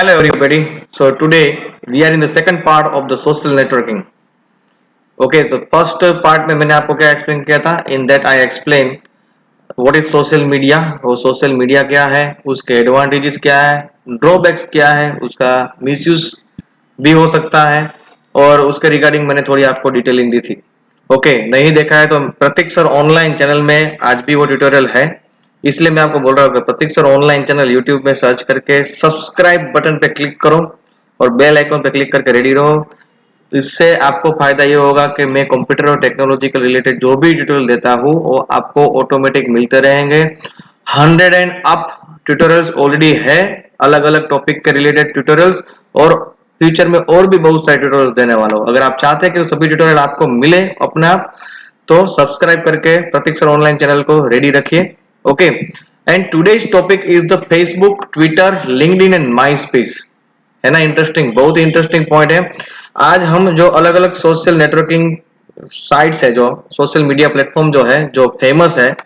Hello everybody. So today we are in the second part of the social networking. Okay, so first part में मैंने आपको क्या explain किया था? In that I explain what is social media, वो social media क्या है, उसके advantages क्या है, drawbacks क्या है, उसका misuse भी हो सकता है और उसके रिगार्डिंग मैंने थोड़ी आपको डिटेलिंग दी थी. ओके, नहीं देखा है तो प्रतीक सर ऑनलाइन चैनल में आज भी वो ट्यूटोरियल है. इसलिए मैं आपको बोल रहा हूँ कि प्रतीक सर ऑनलाइन चैनल यूट्यूब में सर्च करके सब्सक्राइब बटन पे क्लिक करो और बेल आइकन पे क्लिक करके रेडी रहो. इससे आपको फायदा ये होगा कि मैं कंप्यूटर और टेक्नोलॉजी के रिलेटेड जो भी ट्यूटोरियल देता हूँ वो आपको ऑटोमेटिक मिलते रहेंगे. 100 एंड अप ट्यूटोरियल्स ऑलरेडी है, अलग अलग टॉपिक के रिलेटेड ट्यूटोरियल्स, और फ्यूचर में और भी बहुत सारे ट्यूटोरियल्स देने वाला हूँ. अगर आप चाहते हैं कि सभी ट्यूटोरियल आपको मिले अपने आप तो सब्सक्राइब करके प्रतीक सर ऑनलाइन चैनल को रेडी रखिए. Okay, and today's topic is the Facebook, Twitter, LinkedIn and my space. है ना इंटरेस्टिंग, बहुत ही इंटरेस्टिंग पॉइंट है. आज हम जो अलग अलग सोशल नेटवर्किंग साइट्स है, जो सोशल मीडिया प्लेटफॉर्म जो है, जो फेमस है,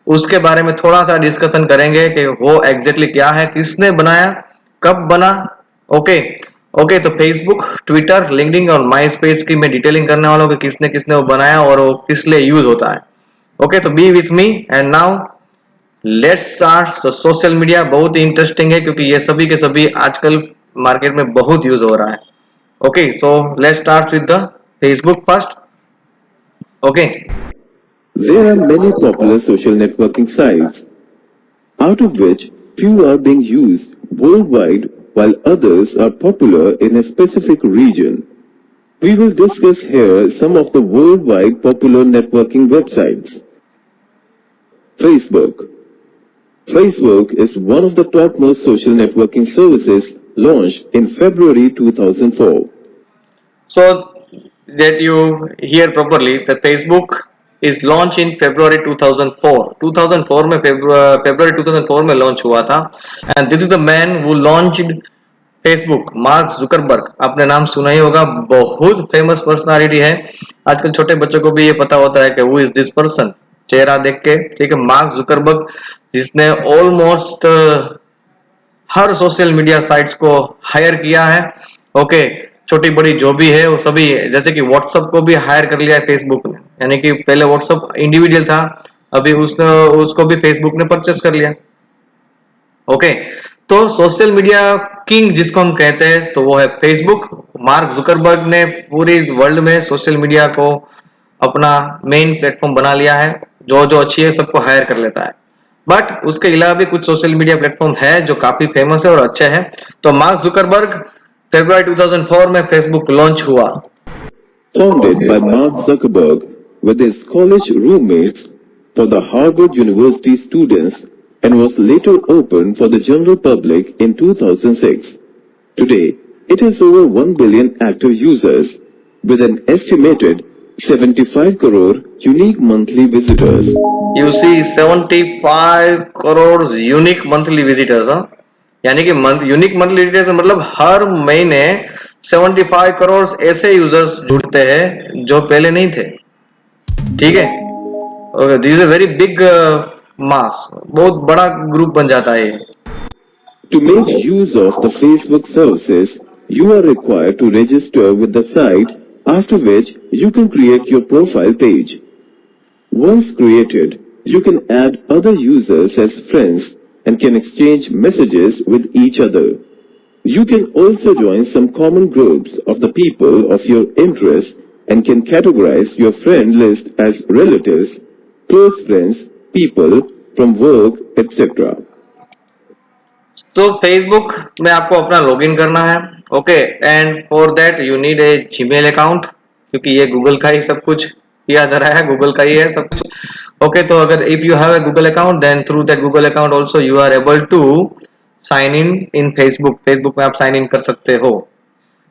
उसके बारे में थोड़ा सा डिस्कशन करेंगे कि वो एग्जैक्टली क्या है, किसने बनाया, कब बना. ओके ओके, तो फेसबुक, ट्विटर, लिंक्डइन और माई स्पेस की मैं डिटेलिंग करने वाला हूँ कि किसने किसने वो बनाया और वो किस लिए यूज होता है. ओके, तो B with me and now let's start. Social media बहुत ही इंटरेस्टिंग है क्योंकि ये सभी के सभी आजकल मार्केट में बहुत यूज हो रहा है. Okay, so let's start with the Facebook first. Okay, There are many popular social networking sites, out of which few are being used worldwide while others are popular in a specific region. We will discuss here some of the worldwide popular networking websites. Facebook. Facebook is one of the topmost social networking services launched in February 2004. so that you hear properly, the Facebook is launched in February 2004. 2004 में February 2004 में launch हुआ था. And this is the man who launched Facebook, mark Zuckerberg. आपने नाम सुना ही होगा, बहुत famous personality है. आजकल छोटे बच्चों को भी ये पता होता है कि हु इज दिस पर्सन, चेहरा देख के. ठीक है, मार्क जुकरबर्ग, जिसने ऑलमोस्ट हर सोशल मीडिया साइट्स को हायर किया है. ओके, छोटी बड़ी जो भी है वो सभी, जैसे कि व्हाट्सएप को भी हायर कर लिया है फेसबुक ने. यानी कि पहले व्हाट्सएप इंडिविजुअल था, अभी उसको भी फेसबुक ने परचेस कर लिया. ओके, तो सोशल मीडिया किंग जिसको हम कहते हैं तो वो है फेसबुक. मार्क जुकरबर्ग ने पूरी वर्ल्ड में सोशल मीडिया को अपना मेन प्लेटफॉर्म बना लिया है. जो जो अच्छी है सबको हायर कर लेता है. बट उसके अलावा भी कुछ सोशल मीडिया प्लेटफॉर्म है जो काफी फेमस है और अच्छे हैं. तो मार्क जुकरबर्ग, फरवरी 2004 में फेसबुक लॉन्च हुआ. Founded by Mark Zuckerberg with his college roommates for the Harvard University students and was later opened for the general public in 2006. Today, it has over 1 billion active users with an estimated 75 crore unique monthly visitors. You see 75 crore unique monthly visitors. यानी कि unique monthly visitors मतलब हर महीने 75 करोड़ ऐसे users जुड़ते हैं जो पहले नहीं थे. ठीक है, this is a very big mass, बहुत बड़ा ग्रुप बन जाता है ये. To make use of the Facebook services, you are required to register with the site, after which you can create your profile page. Once created, you can add other users as friends and can exchange messages with each other. You can also join some common groups of the people of your interest and can categorize your friend list as relatives, close friends, people from work, etc. तो Facebook में आपको अपना login करना है. Okay, and for that you need a Gmail account, क्योंकि ये Google का ही सब कुछ किया जा रहा है, गूगल का ही है सब कुछ. ओके, तो अगर if you have a Google account then through that Google account also you are able to sign in Facebook. Facebook में आप साइन इन कर सकते हो.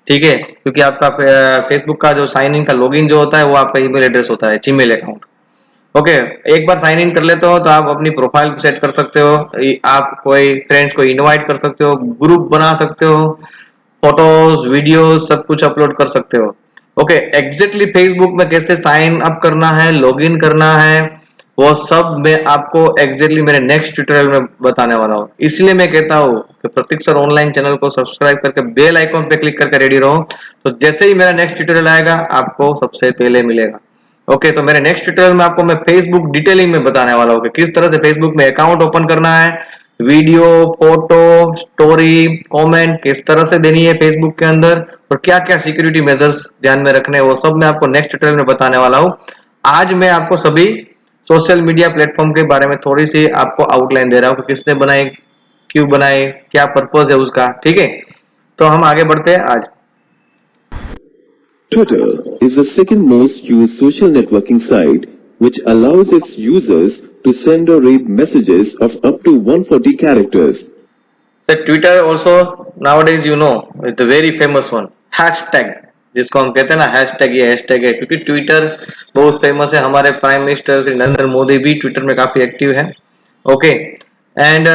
ठीक है, क्योंकि आपका फेसबुक का जो साइन इन का लॉगिन जो होता है वो आपका ईमेल एड्रेस होता है, जीमेल अकाउंट. ओके, एक बार साइन इन कर लेते हो तो आप अपनी प्रोफाइल सेट कर सकते हो, आप कोई फ्रेंड्स को इनवाइट कर सकते हो, ग्रुप बना सकते हो, फोटोज, वीडियोस सब कुछ अपलोड कर सकते हो. ओके, एग्जैक्टली फेसबुक में कैसे साइन अप करना है, लॉगिन करना है, वो सब मैं आपको एग्जैक्टली मेरे नेक्स्ट ट्यूटोरियल में बताने वाला हूँ। इसलिए मैं कहता हूँ कि प्रतीक सर ऑनलाइन चैनल को सब्सक्राइब करके बेल आइकॉन पे क्लिक करके रेडी रहो, तो जैसे ही मेरा नेक्स्ट ट्यूटोरियल आएगा आपको सबसे पहले मिलेगा। ओके, तो मेरे नेक्स्ट ट्यूटोरियल में आपको मैं फेसबुक डिटेलिंग में बताने वाला हूँ कि किस तरह से फेसबुक में अकाउंट ओपन करना है, वीडियो, फोटो, स्टोरी, कमेंट किस तरह से देनी है फेसबुक के अंदर, और क्या क्या सिक्योरिटी मेजर्स ध्यान में रखने हैं, वो सब मैं आपको नेक्स्ट ट्यूटोरियल में बताने वाला हूँ। आज मैं आपको सभी सोशल मीडिया प्लेटफॉर्म के बारे में थोड़ी सी आपको आउटलाइन दे रहा हूँ कि किसने बनाए, क्यों बनाए, क्या पर्पज है उसका। ठीक है, तो हम आगे बढ़ते हैं आज। Twitter is the second most used social networking site which allows its users to send or read messages of up to 140 characters. So Twitter also nowadays is the very famous one, hashtag, जिसको हम कहते हैं ना hashtag, ये hashtag है क्योंकि Twitter बहुत famous है। हमारे प्राइम मिनिस्टर श्री नरेंद्र मोदी भी ट्विटर में काफी एक्टिव है। Okay, and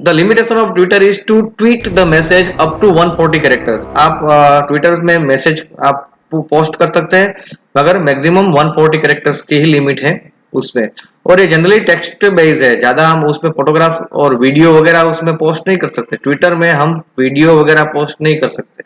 the limitation of Twitter is to tweet the message up to 140 characters. आप ट्विटर में मैसेज आप पोस्ट कर सकते हैं मगर मैक्सिमम 140 कैरेक्टर्स की ही लिमिट है उसमें, और ये जनरली टेक्स्ट बेस्ड है, ज्यादा हम उसमें फोटोग्राफ और वीडियो वगैरह उसमें पोस्ट नहीं कर सकते। ट्विटर में हम वीडियो वगैरह पोस्ट नहीं कर सकते,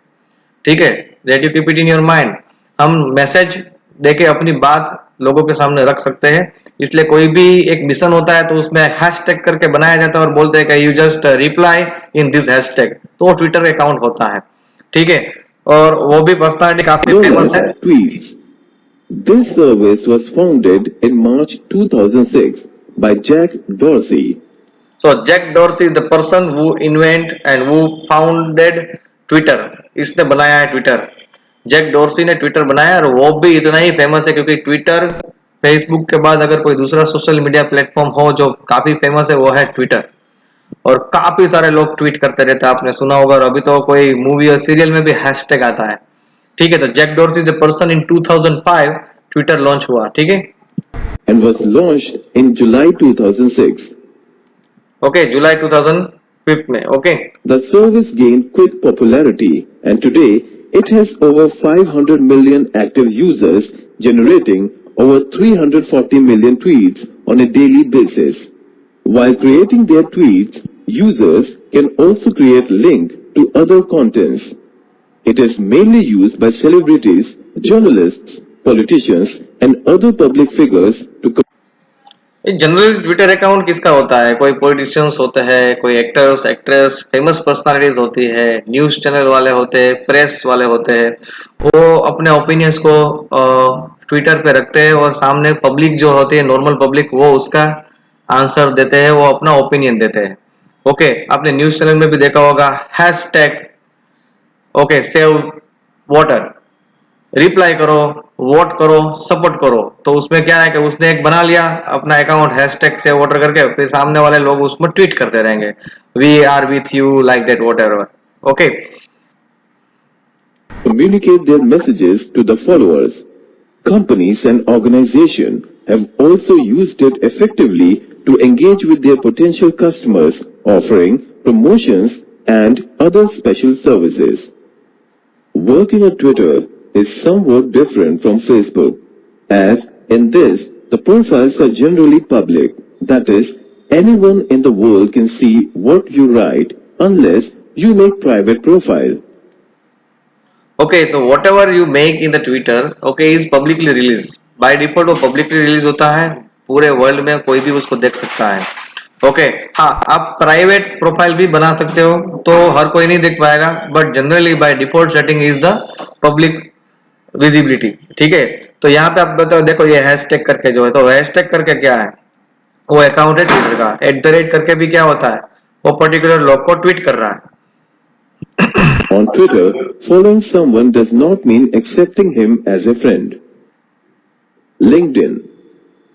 ठीक है, that you keep it in your mind. हम मैसेज देके अपनी बात लोगों के सामने रख सकते हैं, इसलिए कोई भी एक मिशन होता है तो उसमें हैशटैग करके बनाया जाता है और बोलते हैं कि you just reply in this hashtag, तो वो ट्विटर अकाउंट होता है। ठीक है, और वो भी पर्सनालिटी काफी फेमस है। Tweets. This service was founded in March 2006 by Jack Dorsey. So Jack Dorsey is the person who invent and who founded Twitter. इसने बनाया है ट्विटर, जैक डॉर्सी ने ट्विटर बनाया, और वो भी इतना ही फेमस है क्योंकि ट्विटर फेसबुक के बाद अगर कोई दूसरा सोशल मीडिया प्लेटफॉर्म हो जो काफी फेमस है वो है ट्विटर, और काफी सारे लोग ट्वीट करते रहते हैं, आपने सुना होगा, और अभी तो कोई मूवी और सीरियल में भी हैशटैग आता है। ठीक है, तो Jack Dorsey is the person in 2005 Twitter launch हुआ। ठीक है, And was launched in July 2006. Okay, जुलाई 2005 में। Okay, The service gained quick popularity and today it has over 500 million active users generating over 340 million tweets on a daily basis. While creating their tweets, users can also create link to other contents. It is mainly used by celebrities, journalists, politicians and other public figures to general Twitter account किसका होता है? कोई politicians होते हैं, कोई actors, actress, famous personalities होती है, news channel वाले होते हैं, प्रेस वाले होते हैं, वो अपने ओपिनियंस को ट्विटर पे रखते हैं और सामने पब्लिक जो होती है, नॉर्मल पब्लिक, वो उसका आंसर देते हैं, वो अपना ओपिनियन देते हैं। ओके, आपने न्यूज चैनल में भी देखा होगा hashtag, okay, save water, reply करो, वोट करो, सपोर्ट करो, तो उसमें क्या है कि उसने एक बना लिया अपना अकाउंट हैशटैग से वोटर करके, फिर सामने वाले लोग उसमें ट्वीट करते रहेंगे, we are with you, like that, whatever. Okay, communicate their messages to the followers. Companies and organizations have also used it effectively to engage with their potential customers, offering promotions and other special services. Working on Twitter is somewhat different from Facebook, as in this, the profiles are generally public. That is, anyone in the world can see what you write unless you make private profile. Okay, तो whatever you make in the Twitter, okay, is publicly release. By default वो publicly release होता है, पूरे world में कोई भी उसको देख सकता है। ओके, हाँ, आप प्राइवेट प्रोफाइल भी बना सकते हो तो हर कोई नहीं देख पाएगा, but generally by default setting is the public visibility. ठीक है, तो यहाँ पे आप बताओ, देखो ये हैशटैग करके जो है, तो हैशटैग करके क्या है, वो अकाउंट है ट्विटर का। @ करके भी क्या होता है, वो पर्टिकुलर लोग को ट्वीट कर रहा है। On Twitter, following someone does not mean accepting him as a friend. LinkedIn.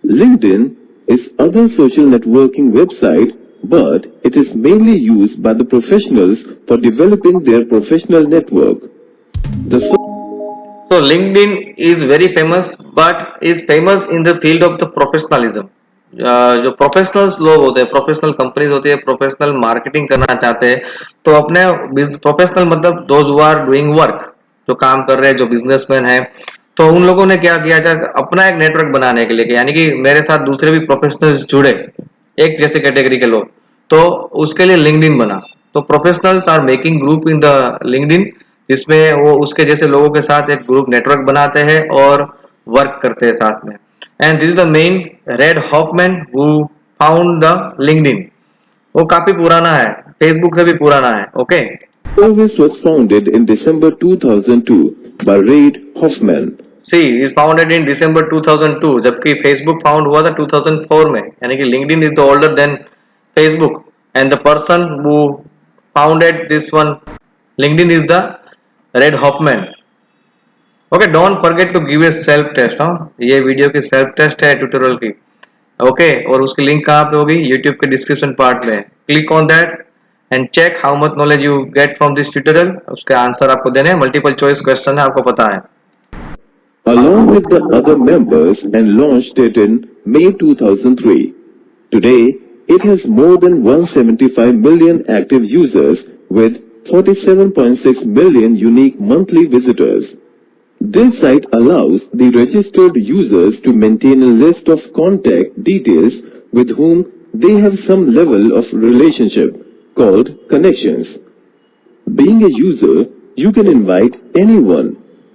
LinkedIn is other social networking website, but it is mainly used by the professionals for developing their professional network. The So LinkedIn is very famous, but is famous in the field of the professionalism. जो professionals लोग होते हैं, professional companies होती है, professional marketing करना चाहते हैं, तो अपने प्रोफेशनल मतलब those who are doing work, जो काम कर रहे हैं, जो बिजनेसमैन है, तो उन लोगों ने क्या किया था, अपना एक नेटवर्क बनाने के लिए कि यानी कि मेरे साथ दूसरे भी प्रोफेशनल्स जुड़े, एक जैसे कैटेगरी के लोग, तो उसके लिए लिंक्डइन बना। तो professionals are making group in the LinkedIn, जिसमें वो उसके जैसे लोगों के साथ एक ग्रुप नेटवर्क बनाते हैं और वर्क करते हैं साथ में। And this is the man Reid Hoffman who found the LinkedIn. वो काफी पुराना है, फेसबुक से भी पुराना है। Okay, Service was founded in December 2002 by Reid Hoffman. She is founded in December 2002, जबकि फेसबुक फाउंड हुआ था 2004 में, यानी कि LinkedIn is the older than Facebook. And the person who founded this one LinkedIn is the Red Hoffman. Okay, don't forget to give a self test. हाँ, ये video की self test है tutorial की। ओके, और उसकी link कहाँ पे होगी? यूट्यूब के डिस्क्रिप्शन पार्ट में। Click on that and check how much knowledge you get from this tutorial. उसके आंसर आपको देने हैं, मल्टीपल चॉइस क्वेश्चन है, आपको पता है। Along with the other members and launched it in May 2003. Today, it has more than 175 million active users with 47.6 million unique monthly visitors. This site allows the registered users to maintain a list of contact details with whom they have some level of relationship called connections. Being a user, you can invite anyone,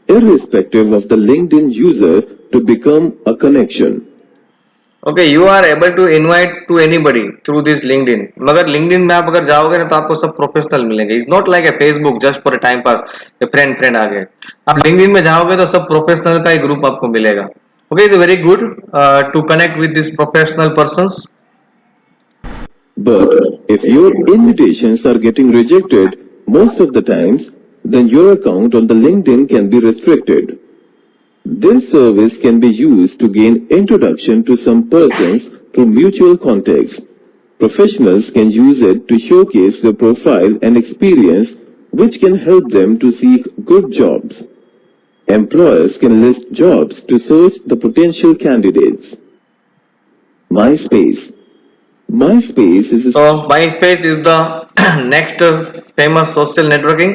irrespective of the LinkedIn user, to become a connection. Okay, you are able to invite to anybody through this LinkedIn. मगर LinkedIn में आप अगर जाओगे ना तो आपको सब professional मिलेंगे। Is not like a Facebook just for time pass, friend friend आ गए। आप लिंक्डइन में जाओगे तो सब प्रोफेशनल का एक ग्रुप आपको मिलेगा। Okay, is very good to connect with this professional persons. But if your invitations are getting rejected most of the times, then your account on the LinkedIn can be restricted. This service can be used to gain introduction to some persons through mutual contacts. Professionals can use it to showcase their profile and experience, which can help them to seek good jobs. Employers can list jobs to search the potential candidates. MySpace. MySpace is a तो MySpace is the next famous social networking.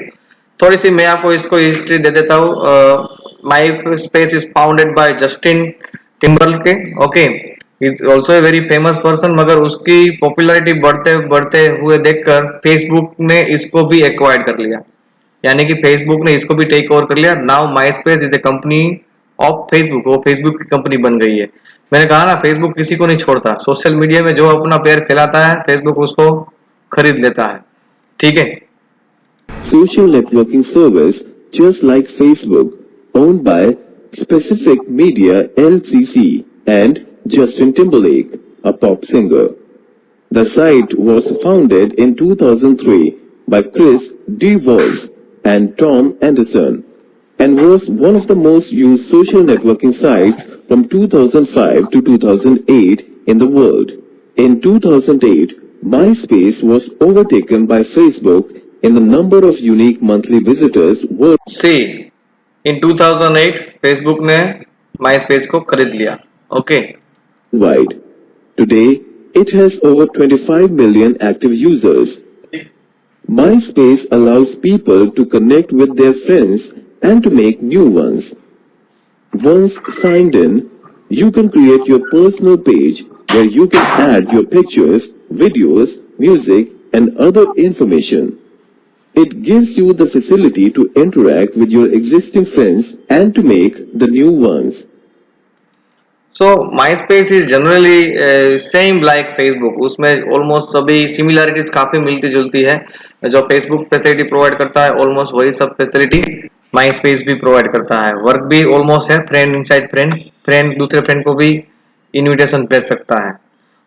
थोड़ी सी मैं आपको इसको history दे देता हूँ। MySpace is founded by Justin Timberlake. Okay, is also a very famous person, मगर उसकी popularity बढ़ते बढ़ते हुए देखकर फेसबुक ने इसको भी एक्वायर्ड कर लिया, यानी कि फेसबुक ने इसको भी टेक ओवर कर लिया। Now MySpace is a company of Facebook, वो फेसबुक की कंपनी बन गई है। मैंने कहा ना, फेसबुक किसी को नहीं छोड़ता। सोशल मीडिया में जो अपना पैर फैलाता है फेसबुक उसको खरीद लेता है। ठीक है, social networking service just like Facebook, owned by Specific Media LCC and Justin Timberlake, a pop singer. The site was founded in 2003 by Chris DeVos and Tom Anderson and was one of the most used social networking sites from 2005 to 2008 in the world. In 2008, MySpace was overtaken by Facebook in the number of unique monthly visitors see in 2008 Facebook ने MySpace को खरीद लिया। Okay, worldwide. Today, it has over 25 million active users. MySpace allows people to connect with their friends and to make new ones. Once signed in, you can create your personal page where you can add your pictures, videos, music, and other information. It gives you the facility to interact with your existing friends and to make the new ones. So MySpace is generally same like Facebook. उसमें almost सभी similarities काफी मिलती जुलती है। जो Facebook facility provide करता है almost वही सब फैसिलिटी MySpace भी प्रोवाइड करता है। वर्क भी ऑलमोस्ट है, फ्रेंड इनसाइड फ्रेंड, फ्रेंड दूसरे फ्रेंड को भी इनविटेशन भेज सकता है।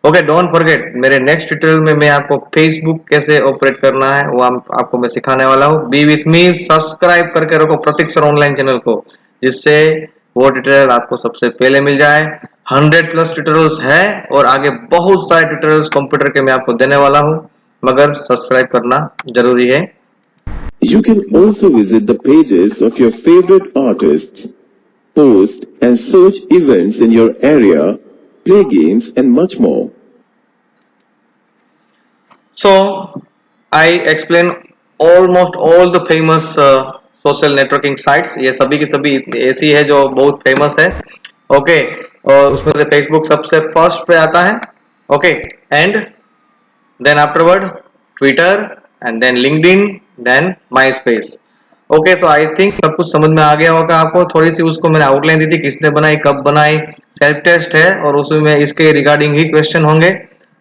ओके, डोंट फॉरगेट, मेरे नेक्स्ट ट्यूटोरियल में मैं आपको फेसबुक कैसे ऑपरेट करना है वो आपको मैं सिखाने वाला हूँ। बी विथ मी, सब्सक्राइब करके रखो प्रतीक सर ऑनलाइन चैनल को, जिससे वो ट्यूटोरियल आपको सबसे पहले मिल जाए। 100+ ट्यूटोरियल्स है और आगे बहुत सारे ट्यूटोरियल्स कंप्यूटर के मैं आपको देने वाला हूँ, मगर सब्सक्राइब करना जरूरी है। You can also visit the pages of your favorite artists, post and search events in your area, play games and much more. So I explain almost all the famous social networking sites, ये सभी की सभी ऐसी है जो बहुत famous है। Okay, और उसमें से फेसबुक सबसे फर्स्ट पे आता है। Okay, and then afterward Twitter, and then LinkedIn, then MySpace. Okay, तो आई थिंक सब कुछ समझ में आ गया होगा आपको। थोड़ी सी उसको मैंने आउटलाइन दी थी, किसने बनाई, कब बनाई, सेल्फ टेस्ट है और उसमें इसके रिगार्डिंग ही क्वेश्चन होंगे।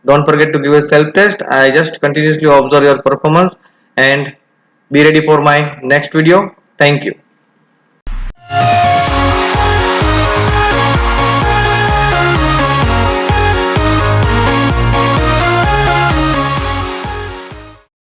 Don't forget to give a self test. I just continuously observe your performance and be ready for my next video. Thank you.